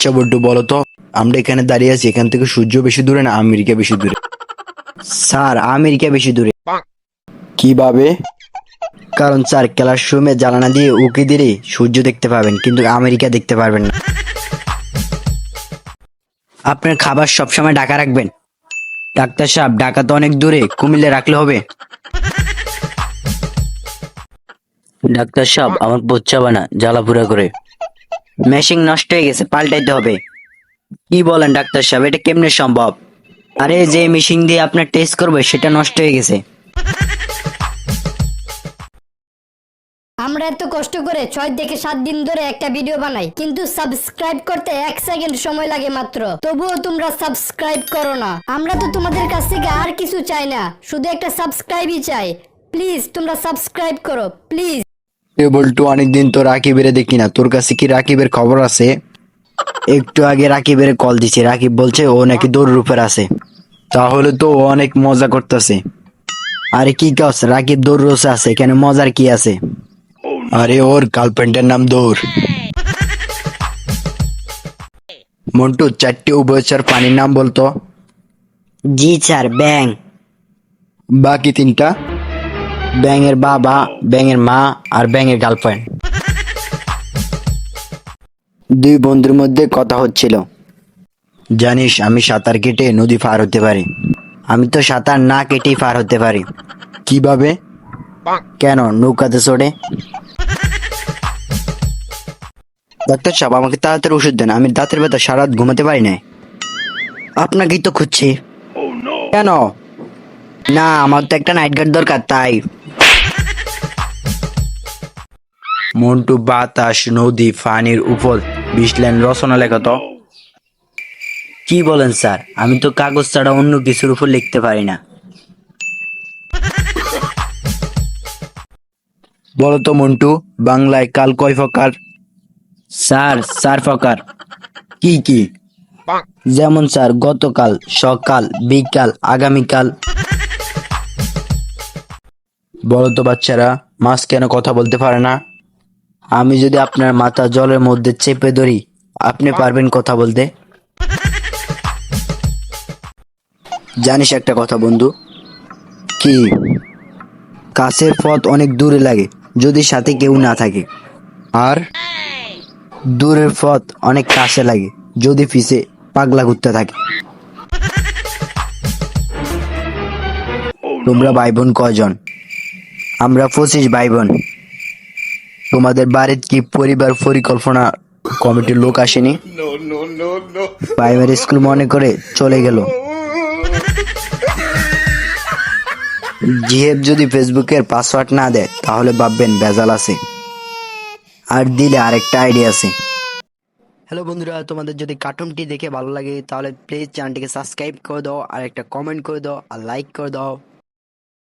আচ্ছা বড্ডু বলো তো, আমরা এখানে দাঁড়িয়ে আছি, এখান থেকে সূর্য বেশি দূরে না আমেরিকা বেশি দূরে? স্যার, আমেরিকা বেশি দূরে। কিভাবে? কারণ স্যার, ক্লাসরুমে জানালা দিয়ে উঁকি দিলে সূর্য দেখতে পাবেন, কিন্তু আমেরিকা দেখতে পারবেন না। আপনার খাবার সবসময় ঢাকা রাখবেন। ডাক্তার সাহেব, ঢাকা তো অনেক দূরে, কুমিল্লে রাখলে হবে? ডাক্তার সাহেব, আমার পচ্চাবা না, জ্বালাপুরা করে। মেশিন নষ্ট হয়ে গেছে, পাল্টাইতে হবে। কি বলেন ডাক্তার সাহেব, এটা কেমনে সম্ভব? আরে, যে মেশিন দিয়ে আপনার টেস্ট করবে সেটা নষ্ট হয়ে গেছে। আমরা এত কষ্ট করে 6 থেকে 7 দিন ধরে একটা ভিডিও বানাই, কিন্তু সাবস্ক্রাইব করতে 1 সেকেন্ড সময় লাগে মাত্র। তবুও তোমরা সাবস্ক্রাইব করো না। আমরা তো তোমাদের কাছ থেকে আর কিছু চাই না, শুধু একটা সাবস্ক্রাইবই চাই। প্লিজ তোমরা সাবস্ক্রাইব করো, প্লিজ। এ বল্টু, অনেকদিন তো রাকিবের দেখি না, তোর কাছে কি রাকিবের খবর আছে? একটু আগে রাকিবের কল দিছি, রাকিব বলছে ও নাকি দৌড়ের উপর আছে। তাহলে তো ও অনেক মজা করতেছে। আরে কি কস, রাকিব দৌড়ে আছে, এখানে মজার কি আছে? আরে ওর গার্লফ্রেন্ডের নাম দৌড়। মন্টু, 4টি উভয়চর পানির নাম বলতো। জি স্যার, ব্যাং। বাকি 3টা? ব্যাঙের বাবা, ব্যাঙের মা, আর ব্যাঙের গার্লফ্রেন্ড। 2 বন্ধুর মধ্যে কথা হচ্ছিল। জানিস, আমি সাঁতার কেটে নদী পার হতে পারি। আমি তো সাঁতার না কেটেই পার হতে পারি। কিভাবে? কেন, নৌকাতে চড়ে। ডাক্তার সাহেব, আমাকে তাড়াতাড়ি ওষুধ দেন, আমি দাঁতের ব্যথা সারা রাত ঘুমাতে পারি না। আপনাকেই তো খুঁজছি। কেন? না, আমার তো একটা নাইট গার্ড দরকার, তাই। মন্টু, বাতাস, নদী, পানির উপর 20 লাইন রচনা লেখা তো। কি বলেন স্যার, আমি তো কাগজ ছাড়া অন্য কিছুর উপর লিখতে পারি না। বলো তো মন্টু, বাংলায় কাল কয় প্রকার? স্যার, 4 প্রকার। কি কি? যেমন স্যার, গতকাল, সকাল, বিকাল, আগামীকাল। বলো তো বাচ্চারা, মাছ কেন কথা বলতে পারে না? আমি যদি আপনার মাথা জলের মধ্যে চেপে ধরি, আপনি পারবেন কথা বলতে? জানিস একটা কথা বন্ধু? কি? কাছের পথ অনেক দূরে লাগে যদি সাথে কেউ না থাকে, আর দূরের পথ অনেক কাছে লাগে যদি পিছে পাগলা ঘুরতে থাকে। তোমরা ভাই বোন কয়জন? আমরা 25 ভাই বোন। তোমাদের বাড়ির কি পরিবার পরিকল্পনা কমিটির লোক আসেনি? প্রাইমারি স্কুল মনে করে চলে গেল। জিহেব যদি ফেসবুকের পাসওয়ার্ড না দেয় তাহলে ভাববেন ভেজাল আছে। আর দিলে আরেকটা আইডিয়া আছে। হ্যালো বন্ধুরা, তোমাদের যদি কার্টুনটি দেখে ভালো লাগে তাহলে প্লিজ চ্যানেলটিকে সাবস্ক্রাইব করে দাও, আর একটা কমেন্ট করে দাও, আর লাইক করে দাও।